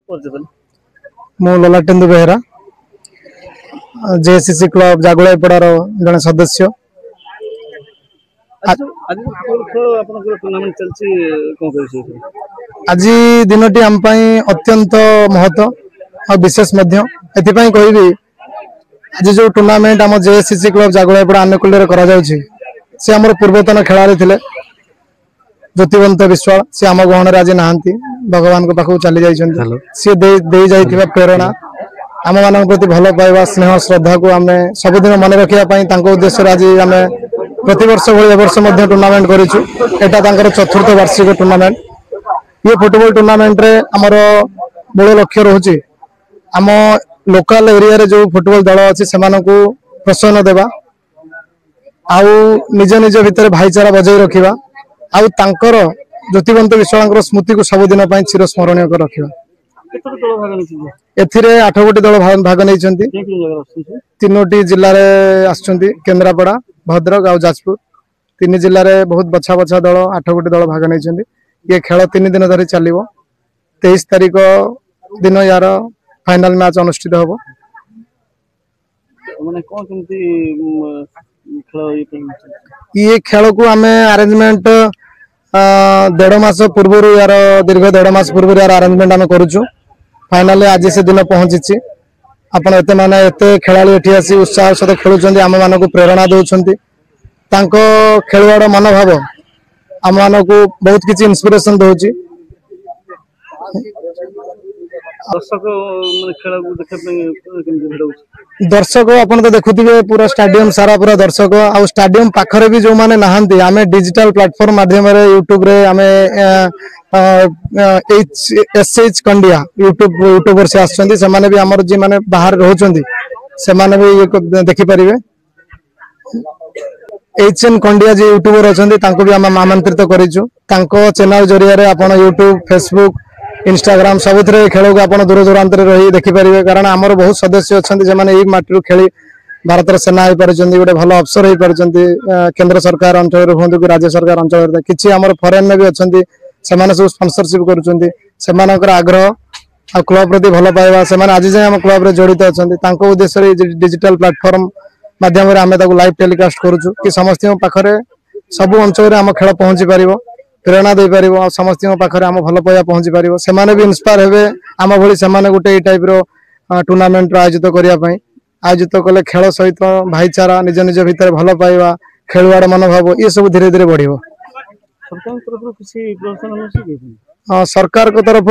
मु ललाटेन्दु Behera JSC club जागुलाईपड़ार जड़े सदस्य। आज दिनटी आम अत्यंत महत्व और विशेष कहबी आज जो टूर्नामेंट आम जेएससी क्लब जागुलाईपड़ा आनुकूल्य से आम पूर्वतन खेलाड़ी थे ज्योतिवंत विश्वाल सी आम गहन आज नहांती भगवान को पाखु चली जाइए सी दे जाइथिबा प्रेरणा आम मान प्रति भल पाइबा स्नेह श्रद्धा को आम सबुदिन मन रखा उद्देश्य आज आम प्रतिवर्ष भाई वर्ष टूर्नामेंट करूँ चतुर्थ वार्षिक टूर्नामेंट ये फुटबॉल टूर्नामेंट रे आमर मूल लक्ष्य रोचे आम लोकल एरिया रे जो फुटबॉल दल अच्छी से प्रोत्साहन देवा आउ निज निज भितर भाईचारा बजाई रखा आउ तांकर ज्योतिवंत विश्वाल स्मृति को सबुदिन चिर स्मरणीय कर रखा एथिरे 8 गोटी दल भाग नहीं 3टी जिले में केन्द्रापड़ा भद्रक और जाजपुर 3 जिले में बहुत बछा बछा दल 8 गोटी दल भाग नहीं ये खेल 3 दिन धरी चलो 23 तारिख दिन यार फाइनल मैच अनुष्ठित हम ये खेल को आम अरेंजमेंट 1.5 मास पूर्व यार दीर्घ 1.5 मास पूर्व यार अरेंजमेंट आम करुचु फाइनल आज से दिन पहुंची आपण एते माने एते खेलाड़ी एठी आसी उत्साह सहित खेलुचंदी आम मान को प्रेरणा दउचंदी तांको खेलवार मनोभाव आम मान को बहुत किसी इंस्पिरेशन दउची दर्शक अपन तो देखुथिबे पूरा स्टेडियम सारा पूरा दर्शक आ स्टेडियम पाखरे भी जो माने नहांती आमे डिजिटल प्लेटफॉर्म माध्यम रे यूट्यूब रे आमे एसएच कंडिया यूट्यूबर से आछंती से माने भी हमर जे माने बाहर रहउचंदी से माने भी देखि परिबे एचएन कंडिया जे यूट्यूबर अछंती तांको भी हम आमंत्रित करिछु तांको चैनल जरिया रे आपण यूट्यूब फेसबुक इंस्टाग्राम सबुथ खेल को आप दूर दूरांत रही देखिपारे कारण आमर बहुत सदस्य अच्छा जो मैंने माटी खेली भारत सेना हो पार्टी गोटे भल अफसर हो पार्टी केंद्र सरकार अंचल हूँ कि राज्य सरकार अंचल किसी आम फरेन में भी अच्छा से सब स्पॉन्सरशिप कर आग्रह आ क्लब प्रति भल पाइबा से आज जाए आम क्लब जड़ित अच्छा उद्देश्य डिजिटल प्लेटफॉर्म माध्यम आम लाइव टेलीकास्ट करुचु कि समस्त पाखे सब अंचल आम खेल पहुंची पार प्रेरणा दे पार समस्त पाखे आम भल पाइबा पहुंची पार से भी इन्स्पायर हे आम भली से गोटे टाइप टूर्नामेंट आयोजित करने आयोजित कले खेल सहित भाईचारा निज निज भितर भल पाइबा खेलुआड़ मनोभाव ये सब धीरे धीरे बढ़ सरकार तरफ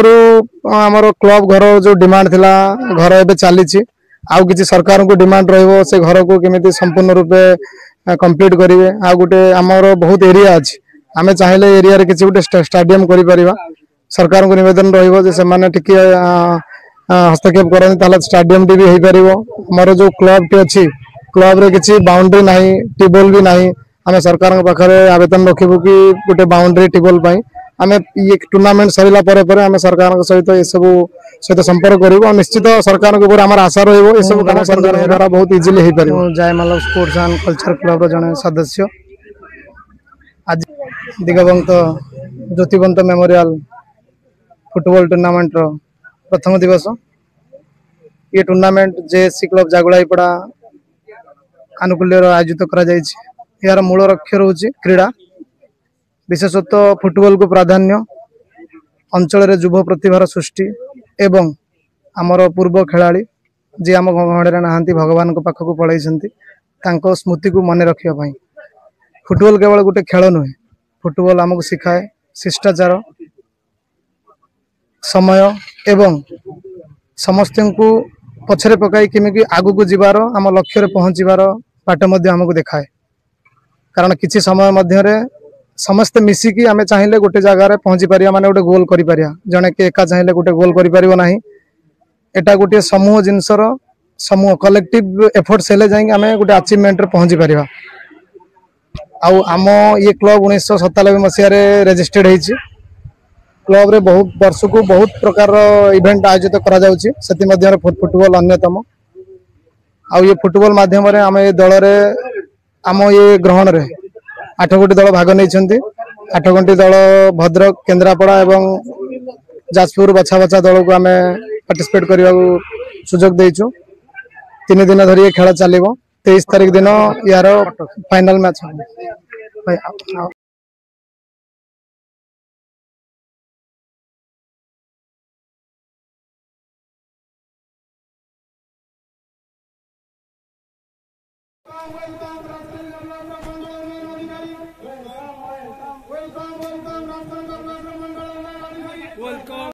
आमर क्लब घर जो डिमांड थिला घर एबे चली आउ किसी सरकार को डिमांड रहिबो से घर को केमिति संपूर्ण रूपे कंप्लीट करिवे आ गोटे आमर बहुत एरिया अछि आमे चाहिले एरिया रे किसी गोटे स्टेडियम करि परिबा सरकार को निवेदन रहिबो जे से माने टिके हस्तक्षेप करन ताला स्टेडियम भी हेई परिबो हमर जो क्लब टे अछि क्लब रे किसी बाउंड्री नाही टेबल भी नाही आमे सरकार के पाखरे आवेदन रखिबो कि गोटे बाउंड्री टेबल पई आमे ये टूर्नामेंट सरिला परे परे आमे सरकार के सहित ए सब सहित संपर्क करिबो निश्चित सरकार के ऊपर हमर आशा रहिबो ए सब काम सरकार द्वारा बहुत इजीली हेई परिबो जयमाला स्पोर्ट्स एंड कल्चर क्लब रो जने सदस्य आज दिगबंत ज्योतिवंत मेमोरियल फुटबॉल टूर्नामेंट रो प्रथम दिवस ये टूर्नामेंट जेएससी क्लब जागुलाईपड़ा आनुकूल्य आयोजित करा जायछि यार मूल लक्ष्य रोचे क्रीड़ा विशेषतः फुटबॉल को प्राधान्य अंचल रे युवा प्रतिभार सृष्टि एवं आमर पूर्व खेलाड़ी जे आम गहड़े नहांती भगवान को पाखक पलैछंती तांको स्मृति को मन रखिया पई फुटबॉल केवल गोटे खेल नुहे फुटबॉल आमको शिखाए शिष्टाचार समय एवं समस्त को पछरे पकाई केमिति आगु को जीवार आम लक्ष्य रे पहुंचीबार बाट मध्य हमको देखाए कारण किछि समय मध्य रे समस्त मिसिकी आमे चाहिए गोटे जगह रे पहुंची पारिया माने गोटे गोल करि पारिया जने के एका चाहिए गोटे गोल करि पारिबो नाही एटा गोटे समूह जिनसर समूह कलेक्टिव एफर्ट्स हेले जाई आमे गोटे अचीवमेंट रे पहुंची पारिबा आउ आम ये क्लब 1997 मसीह रेजिस्टर्ड होती क्लब रे बहुत वर्ष को बहुत प्रकार इवेंट आयोजित करा जाउची सेति मध्य फुटबॉल अन्यतम आउ ये फुटबॉल माध्यम रे आम ये दल रे आम ये ग्रहण रे 8 गोटी दल भाग नहीं 8 गोटी दल भद्रक केन्द्रापड़ा एवं जाजपुर बछा बछा दल को आम पार्टिसिपेट करने सुजोग देचु 3 दिन धरी खेल चलो 23 तारिख दिन यार फाइनल मैच Welcome.